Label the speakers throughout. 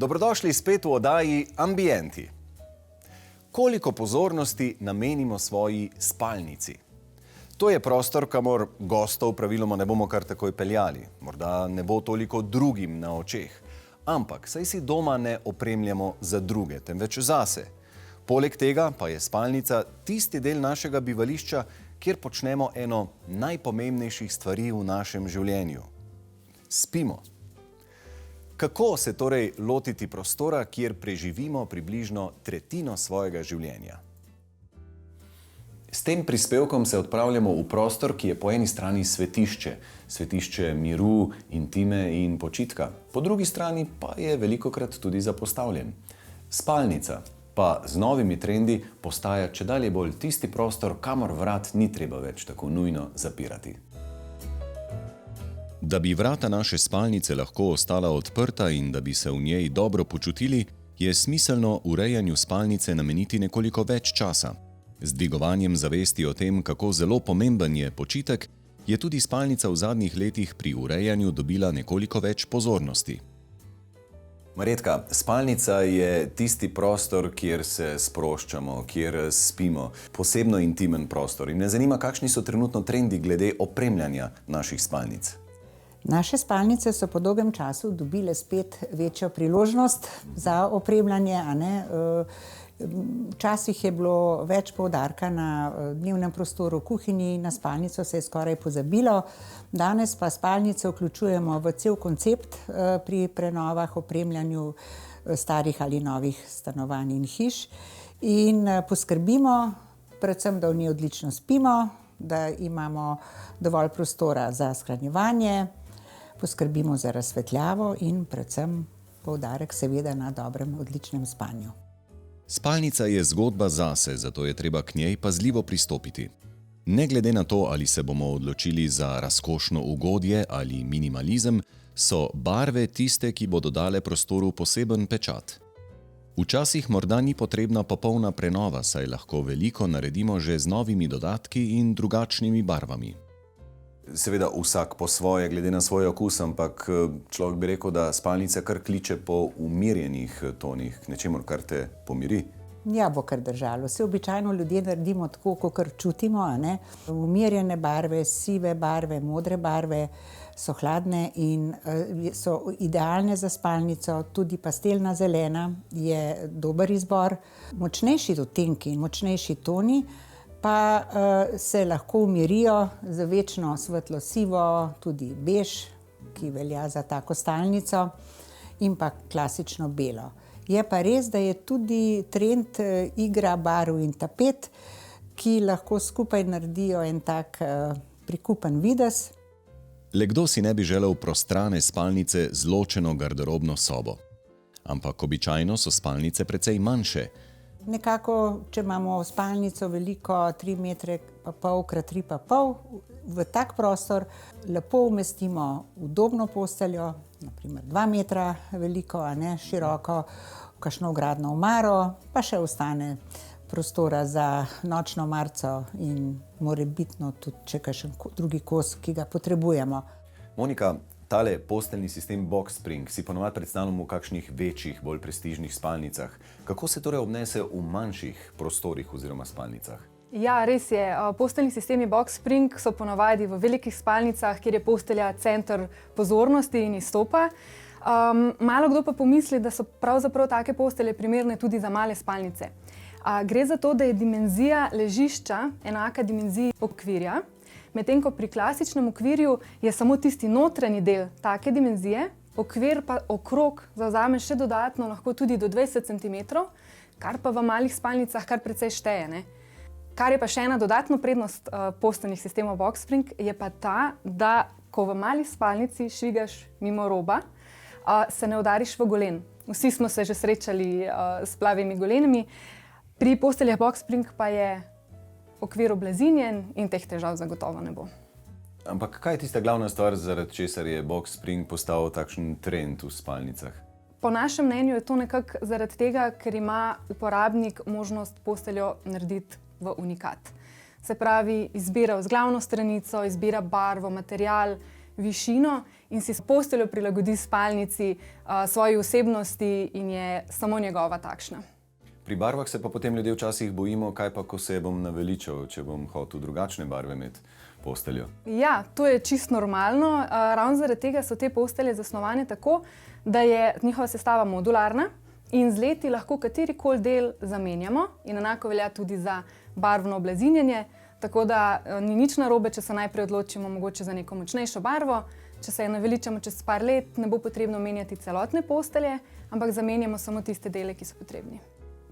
Speaker 1: Dobrodošli spet v oddaji Ambienti. Koliko pozornosti namenimo svoji spalnici? To je prostor, kamor gostov praviloma ne bomo kar takoj peljali. Morda ne bo toliko drugim na očeh. Ampak saj si doma ne opremljamo za druge, temveč zase. Poleg tega pa je spalnica tisti del našega bivališča, kjer počnemo eno najpomembnejših stvari v našem življenju. Spimo. Kako se torej lotiti prostora, kjer preživimo približno tretjino svojega življenja? S tem prispevkom se odpravljamo v prostor, ki je po eni strani svetišče. Svetišče miru, intime in počitka. Po drugi strani pa je velikokrat tudi zapostavljen. Spalnica pa z novimi trendi postaja čedalje bolj tisti prostor, kamor vrat ni treba več tako nujno zapirati. Da bi vrata naše spalnice lahko ostala odprta in da bi se v njej dobro počutili, je smiselno urejanju spalnice nameniti nekoliko več časa. Z dvigovanjem zavesti o tem, kako zelo pomemben je počitek, je tudi spalnica v zadnjih letih pri urejanju dobila nekoliko več pozornosti. Marjetka, spalnica je tisti prostor, kjer se sproščamo, kjer spimo, posebno intimen prostor. In me zanima, kakšni so trenutno trendi glede opremljanja naših spalnic.
Speaker 2: Naše spalnice so po dolgem času dobile spet večjo priložnost za opremljanje, a ne? Včasih je bilo več poudarka na dnevnem prostoru, kuhinji, na spalnico se je skoraj pozabilo. Danes pa spalnice vključujemo v cel koncept pri prenovah, opremljanju starih ali novih stanovanj in hiš. In poskrbimo predvsem, da v njej odlično spimo, da imamo dovolj prostora za shranjevanje, poskrbimo za razsvetljavo in predvsem poudarek seveda na dobrem, odličnem spanju.
Speaker 1: Spalnica je zgodba zase, zato je treba k njej pazljivo pristopiti. Ne glede na to, ali se bomo odločili za razkošno ugodje ali minimalizem, so barve tiste, ki bodo dale prostoru poseben pečat. Včasih morda ni potrebna popolna prenova, saj lahko veliko naredimo že z novimi dodatki in drugačnimi barvami. Seveda vsak po svoje, glede na svoj okus, ampak človek bi rekel, da spalnica kar kliče po umirjenih tonih, k nečemur, kar te pomiri.
Speaker 2: Ja, bo kar držalo. Vse običajno ljudje naredimo tako, kakor čutimo, a ne? Umirjene barve, sive barve, modre barve so hladne in so idealne za spalnico. Tudi pastelna zelena je dober izbor. Močnejši odtenki in močnejši toni pa se lahko umirijo z večno svetlo sivo, tudi bež, ki velja za tako stalnico, in pa klasično belo. Je pa res, da je tudi trend igra barv in tapet, ki lahko skupaj naredijo en tak prikupen videz.
Speaker 1: Le kdo si ne bi želel prostrane spalnice z ločeno garderobno sobo? Ampak običajno so spalnice precej manjše.
Speaker 2: Nekako, če imamo spalnico veliko 3,5 metra x 3,5, v tak prostor lepo umestimo udobno posteljo, naprimer 2 metra veliko, a ne široko, kakšno vgradno omaro, pa še ostane prostora za nočno omarico in morebitno tudi če kakšen drugi kos, ki ga potrebujemo. Monika, tale posteljni sistem Box Spring si ponovadi predstavljamo v kakšnih večjih, bolj prestižnih spalnicah. Kako se torej obnese v manjših prostorih oziroma spalnicah?
Speaker 3: Ja, res je. Posteljni sistemi Box Spring so ponovadi v velikih spalnicah, kjer je postelja center pozornosti in izstopa. Malo kdo pa pomisli, da so pravzaprav take postelje primerne tudi za male spalnice. Gre za to, da je dimenzija ležišča enaka dimenziji okvirja, medtem ko pri klasičnem okvirju je samo tisti notranji del take dimenzije, okvir pa okrog zavzame še dodatno lahko tudi do 20 centimetrov, kar pa v malih spalnicah kar precej šteje, ne? Kar je pa še ena dodatna prednost posteljnih sistemov Box Spring, je pa ta, da ko v mali spalnici švigaš mimo roba, se ne udariš v golen. Vsi smo se že srečali s plavimi golenami. Pri posteljah Box Spring pa je okvir oblazinjen in teh težav zagotovo ne bo.
Speaker 1: Ampak kaj je tista glavna stvar, zaradi česar je Box Spring postal takšen trend v spalnicah?
Speaker 3: Po našem mnenju je to nekako zaradi tega, ker ima uporabnik možnost posteljo narediti v unikat. Se pravi, izbira vzglavno stranico, izbira barvo, material, višino in si posteljo prilagodi spalnici, svoji osebnosti in je samo njegova takšna.
Speaker 1: Pri barvah se pa potem ljudje včasih bojimo, kaj pa, ko se bom naveličal, če bom hotel drugačne barve imeti posteljo.
Speaker 3: Ja, to je čisto normalno. Ravno zaradi tega so te postelje zasnovane tako, da je njihova sestava modularna in z leti lahko katerikoli del zamenjamo in enako velja tudi za barvno oblazinjenje, tako da ni nič narobe, če se najprej odločimo mogoče za neko močnejšo barvo. Če se je naveličamo čez par let, ne bo potrebno menjati celotne postelje, ampak zamenjamo samo tiste dele, ki so potrebni.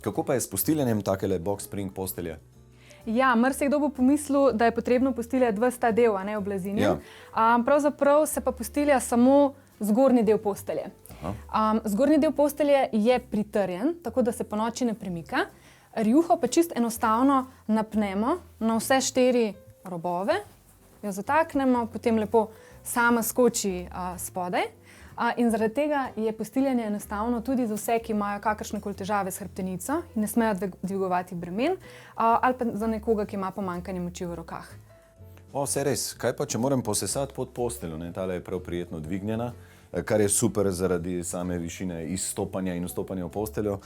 Speaker 1: Kako pa je s postiljanjem takele box spring postelje?
Speaker 3: Ja, marsikdo bo pomislil, da je potrebno postiljati ves ta del, a ne oblazinjen. Pravzaprav se pa postilja samo zgornji del postelje. Zgornji del postelje je pritrjen, tako da se ponoči ne premika. Rjuho pa čisto enostavno napnemo na vse 4 robove, jo zataknemo, potem lepo sama skoči spodaj. In zaradi tega je postiljanje enostavno tudi za vse, ki imajo kakršnekoli težave s hrbtenico in ne smejo dvigovati bremen, ali pa za nekoga, ki ima pomanjkanje moči v rokah.
Speaker 1: Saj res, kaj pa, če moram posesati pod posteljo, ne? Tale je prav prijetno dvignjena, kar je super zaradi same višine izstopanja in vstopanja v posteljo.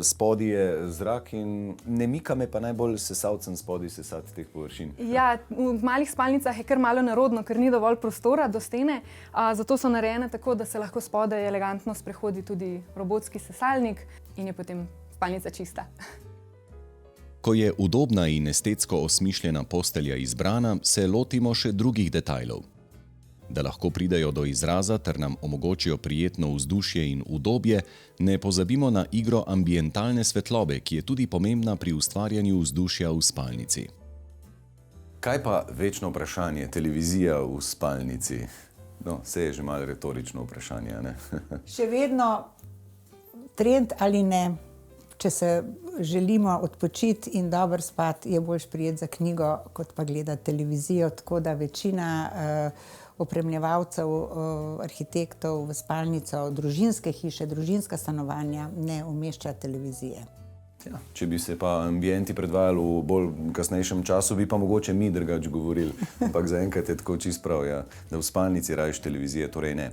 Speaker 1: Spodaj je zrak in ne mika me pa najbolj sesalcem spodaj sesati teh površin.
Speaker 3: Ja, v malih spalnicah je kar malo nerodno, ker ni dovolj prostora do stene, zato so narejene tako, da se lahko spodaj elegantno sprehodi tudi robotski sesalnik in je potem spalnica čista.
Speaker 4: Ko je udobna in estetsko osmišljena postelja izbrana, se lotimo še drugih detajlov. Da lahko pridejo do izraza ter nam omogočijo prijetno vzdušje in udobje, ne pozabimo na igro ambientalne svetlobe, ki je tudi pomembna pri ustvarjanju vzdušja v spalnici.
Speaker 1: Kaj pa večno vprašanje, televizija v spalnici? No, se je že malo retorično vprašanje, ne?
Speaker 2: Še vedno trend ali ne, če se želimo odpočiti in dobro spati, je boljš prijeti za knjigo, kot pa gledati televizijo, tako da večina opremljevalcev, arhitektov v spalnico, družinske hiše, družinska stanovanja ne umešča televizije.
Speaker 1: Ja, če bi se pa ambienti predvajali v bolj kasnejšem času, bi pa mogoče mi drugače govorili. Ampak zaenkrat je tako čisto prav, ja, da v spalnici rajiš televizije, torej ne.